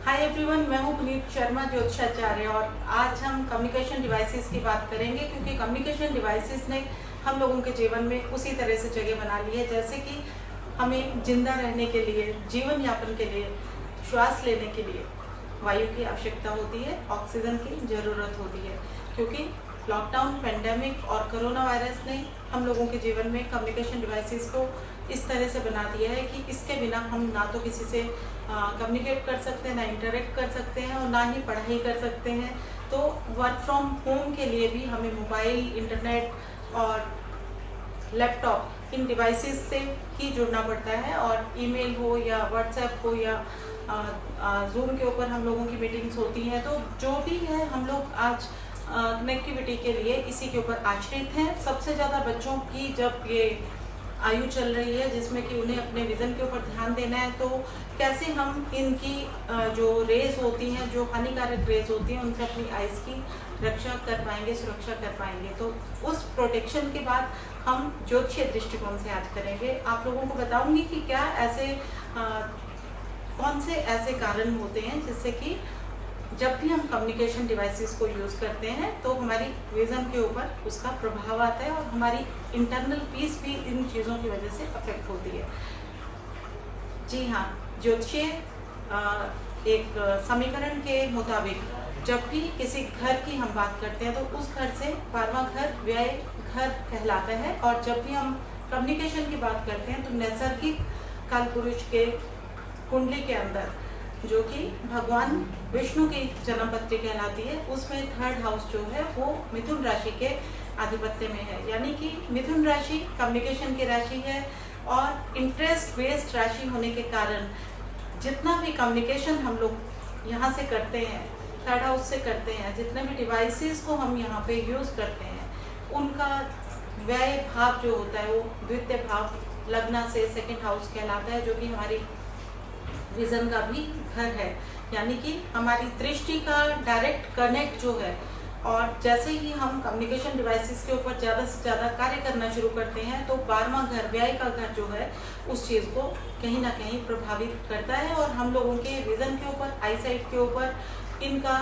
Hi everyone, मैं हूं पुनीत शर्मा ज्योतिषाचार्य और आज हम कम्युनिकेशन डिवाइसेस की बात करेंगे क्योंकि कम्युनिकेशन डिवाइसेस ने हम लोगों के जीवन में उसी तरह से जगह बना ली है जैसे कि हमें जिंदा रहने के लिए, जीवन यापन के लिए, श्वास लेने के लिए वायु की आवश्यकता होती है, ऑक्सीजन की ज़रूरत होती है। क्योंकि लॉकडाउन, पेंडेमिक और कोरोना वायरस ने हम लोगों के जीवन में कम्युनिकेशन डिवाइसेस को इस तरह से बना दिया है कि इसके बिना हम ना तो किसी से कम्युनिकेट कर सकते हैं, ना इंटरेक्ट कर सकते हैं और ना ही पढ़ाई कर सकते हैं। तो वर्क फ्रॉम होम के लिए भी हमें मोबाइल, इंटरनेट और लैपटॉप इन डिवाइसेस से ही जुड़ना पड़ता है। और ईमेल हो या व्हाट्सएप हो या जूम के ऊपर हम लोगों की मीटिंग्स होती हैं, तो जो भी है हम लोग आज कनेक्टिविटी के लिए इसी के ऊपर आश्रित हैं। सबसे ज़्यादा बच्चों की जब ये आयु चल रही है जिसमें कि उन्हें अपने विज़न के ऊपर ध्यान देना है, तो कैसे हम इनकी जो रेज होती हैं, जो हानिकारक रेज होती हैं, उनसे अपनी आइज़ की रक्षा कर पाएंगे, सुरक्षा कर पाएंगे। तो उस प्रोटेक्शन के बाद हम ज्योतिषीय दृष्टिकोण से आज करेंगे। आप लोगों को बताऊंगी कि क्या ऐसे कौन से ऐसे कारण होते हैं जिससे कि जब भी हम कम्युनिकेशन डिवाइसेस को यूज़ करते हैं तो हमारी विज़न के ऊपर उसका प्रभाव आता है और हमारी इंटरनल पीस भी इन चीज़ों की वजह से अफेक्ट होती है। जी हाँ, ज्योतिषीय एक समीकरण के मुताबिक जब भी किसी घर की हम बात करते हैं तो उस घर से 12वां घर व्यय घर कहलाता है। और जब भी हम कम्युनिकेशन की बात करते हैं तो नैसर्गिक काल पुरुष के कुंडली के अंदर, जो कि भगवान विष्णु की जन्म पत्री कहलाती है, उसमें 3rd हाउस जो है वो मिथुन राशि के आधिपत्य में है। यानी कि मिथुन राशि कम्युनिकेशन की राशि है और इंटरेस्ट बेस्ड राशि होने के कारण जितना भी कम्युनिकेशन हम लोग यहाँ से करते हैं, 3rd हाउस से करते हैं, जितने भी डिवाइसेस को हम यहाँ पे यूज़ करते हैं, उनका व्यय भाव जो होता है वो द्वितीय भाव लग्न से 2nd हाउस कहलाता है, जो कि हमारी विज़न का भी घर है। यानी कि हमारी दृष्टि का डायरेक्ट कनेक्ट जो है, और जैसे ही हम कम्युनिकेशन डिवाइसेस के ऊपर ज़्यादा से ज़्यादा कार्य करना शुरू करते हैं तो 12वां घर, व्यय का घर जो है, उस चीज़ को कहीं ना कहीं प्रभावित करता है और हम लोगों के विज़न के ऊपर, आईसाइट के ऊपर इनका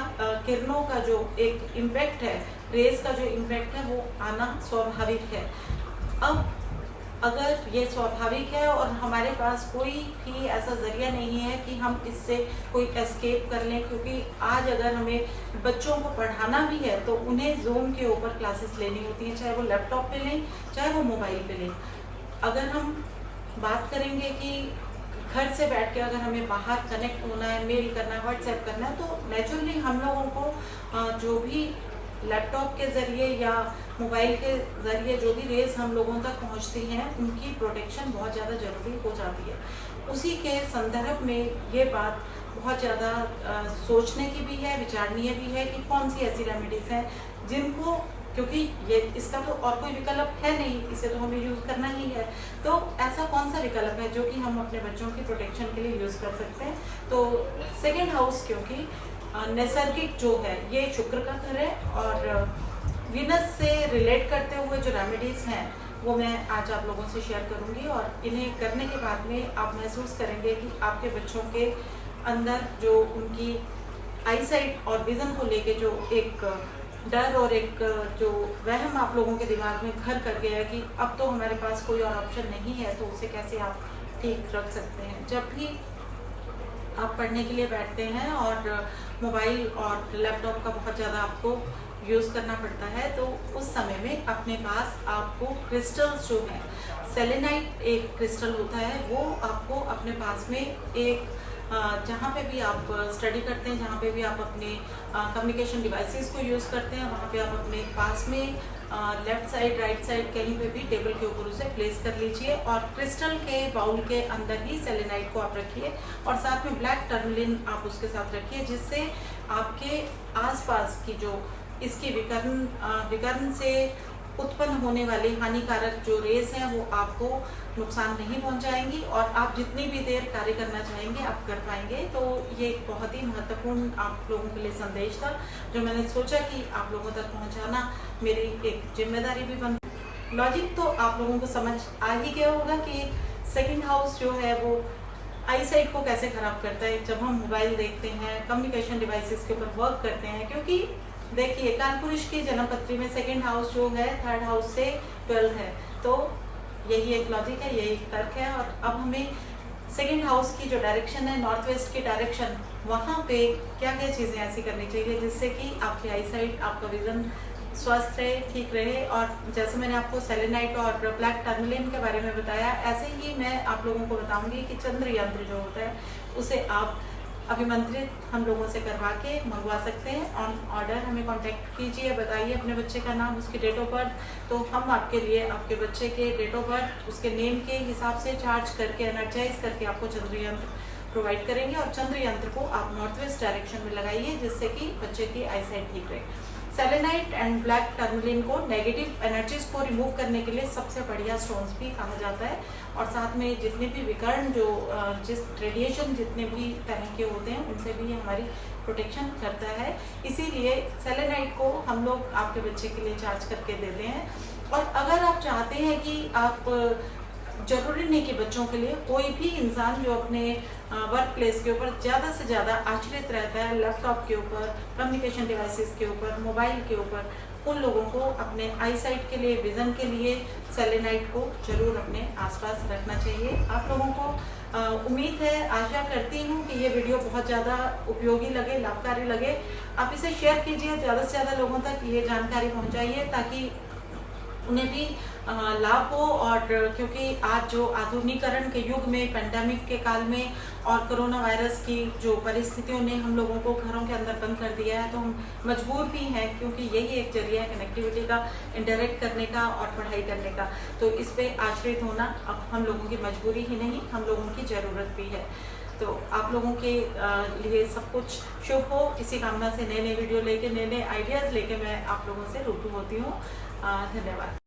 किरणों का जो एक इम्पैक्ट है, रेस का जो इम्पैक्ट है, वो आना स्वाभाविक है। अब अगर ये स्वाभाविक है और हमारे पास कोई भी ऐसा ज़रिया नहीं है कि हम इससे कोई एस्केप कर लें, क्योंकि आज अगर हमें बच्चों को पढ़ाना भी है तो उन्हें जूम के ऊपर क्लासेस लेनी होती हैं, चाहे वो लैपटॉप पे लें, चाहे वो मोबाइल पे लें। अगर हम बात करेंगे कि घर से बैठ के अगर हमें बाहर कनेक्ट होना है, मेल करना है, व्हाट्सएप करना है, तो नेचुरली हम लोगों को जो भी लैपटॉप के ज़रिए या मोबाइल के ज़रिए जो भी रेस हम लोगों तक पहुंचती हैं, उनकी प्रोटेक्शन बहुत ज़्यादा ज़रूरी हो जाती है। उसी के संदर्भ में ये बात बहुत ज़्यादा सोचने की भी है, विचारणीय भी है कि कौन सी ऐसी रेमेडीज़ हैं जिनको, क्योंकि ये इसका तो और कोई विकल्प है नहीं, इसे तो हमें यूज़ करना ही है। तो ऐसा कौन सा विकल्प है जो कि हम अपने बच्चों की प्रोटेक्शन के लिए यूज़ कर सकते हैं। तो 2nd हाउस, क्योंकि नैसर्गिक जो है ये शुक्र का घर है और वीनस से रिलेट करते हुए जो रेमेडीज़ हैं वो मैं आज आप लोगों से शेयर करूंगी। और इन्हें करने के बाद में आप महसूस करेंगे कि आपके बच्चों के अंदर जो उनकी आईसाइट और विज़न को लेके जो एक डर और एक जो वहम आप लोगों के दिमाग में घर कर गया है कि अब तो हमारे पास कोई और ऑप्शन नहीं है, तो उसे कैसे आप ठीक रख सकते हैं। जब भी आप पढ़ने के लिए बैठते हैं और मोबाइल और लैपटॉप का बहुत ज़्यादा आपको यूज़ करना पड़ता है, तो उस समय में अपने पास आपको क्रिस्टल्स जो हैं, सेलेनाइट एक क्रिस्टल होता है, वो आपको अपने पास में एक जहाँ पे भी आप स्टडी करते हैं, जहाँ पे भी आप अपने कम्युनिकेशन डिवाइसेस को यूज़ करते हैं, वहाँ पे आप अपने पास में लेफ़्ट साइड, राइट साइड, कहीं पे भी टेबल के ऊपर उसे प्लेस कर लीजिए और क्रिस्टल के बाउल के अंदर ही सेलेनाइट को आप रखिए और साथ में ब्लैक टर्मलिन आप उसके साथ रखिए, जिससे आपके आसपास की जो इसकी विकर्ण से उत्पन्न होने वाली हानिकारक जो रेस हैं वो आपको नुकसान नहीं पहुंचाएंगी और आप जितनी भी देर कार्य करना चाहेंगे आप कर पाएंगे। तो ये एक बहुत ही महत्वपूर्ण आप लोगों के लिए संदेश था जो मैंने सोचा कि आप लोगों तक पहुंचाना मेरी एक जिम्मेदारी भी बन। लॉजिक तो आप लोगों को समझ आ ही गया होगा कि 2nd हाउस जो है वो आई साइट को कैसे ख़राब करता है जब हम मोबाइल देखते हैं, कम्युनिकेशन डिवाइसेस के ऊपर वर्क करते हैं। क्योंकि देखिए कालपुरुष की जन्मपत्री में सेकंड हाउस जो है 3rd हाउस से 12 है, तो यही एक लॉजिक है, यही एक तर्क है। और अब हमें सेकंड हाउस की जो डायरेक्शन है नॉर्थ वेस्ट की डायरेक्शन, वहाँ पे क्या क्या चीज़ें ऐसी करनी चाहिए जिससे कि आपकी आई साइट, आपका विजन स्वस्थ रहे, ठीक रहे। और जैसे मैंने आपको सेलेनाइट और ब्लैक टर्मलिन के बारे में बताया, ऐसे ही मैं आप लोगों को बताऊंगी कि चंद्र यंत्र जो होता है उसे आप अभिमंत्रित हम लोगों से करवा के मंगवा सकते हैं। ऑन ऑर्डर हमें कांटेक्ट कीजिए, बताइए अपने बच्चे का नाम, उसकी डेट ऑफ बर्थ, तो हम आपके लिए आपके बच्चे के डेट ऑफ बर्थ, उसके नेम के हिसाब से चार्ज करके, एनर्जाइज करके आपको चंद्र यंत्र प्रोवाइड करेंगे। और चंद्र यंत्र को आप नॉर्थ वेस्ट डायरेक्शन में लगाइए जिससे कि बच्चे की आई साइट ठीक रहे। सेलेनाइट एंड ब्लैक टर्मलिन को नेगेटिव एनर्जीज को रिमूव करने के लिए सबसे बढ़िया स्टोन्स भी कहा जाता है। और साथ में जितने भी विकर्ण जो जिस रेडिएशन जितने भी तरह के होते हैं उनसे भी हमारी प्रोटेक्शन करता है। इसीलिए सेलेनाइट को हम लोग आपके बच्चे के लिए चार्ज करके देते हैं। और अगर आप चाहते हैं कि आप, जरूरी नहीं कि बच्चों के लिए, कोई भी इंसान जो अपने वर्क प्लेस के ऊपर ज़्यादा से ज़्यादा आश्रित रहता है, लैपटॉप के ऊपर, कम्युनिकेशन डिवाइसेस के ऊपर, मोबाइल के ऊपर, उन लोगों को अपने आई साइट के लिए, विज़न के लिए सेलेनाइट को जरूर अपने आसपास रखना चाहिए। आप लोगों को उम्मीद है, आशा करती हूँ कि ये वीडियो बहुत ज़्यादा उपयोगी लगे, लाभकारी लगे। आप इसे शेयर कीजिए, ज़्यादा से ज़्यादा लोगों तक ये जानकारी पहुँचाइए ताकि उन्हें भी लाभ हो। और क्योंकि आज जो आधुनिकीकरण के युग में, पेंडेमिक के काल में और कोरोना वायरस की जो परिस्थितियों ने हम लोगों को घरों के अंदर बंद कर दिया है, तो हम मजबूर भी हैं क्योंकि यही एक जरिया है कनेक्टिविटी का, इंटरेक्ट करने का और पढ़ाई करने का। तो इस पे आश्रित होना अब हम लोगों की मजबूरी ही नहीं, हम लोगों की ज़रूरत भी है। तो आप लोगों के लिए सब कुछ शुभ हो, इसी कामना से नए नए वीडियो लेके, नए नए आइडियाज़ लेके मैं आप लोगों से रूबरू होती हूँ। धन्यवाद।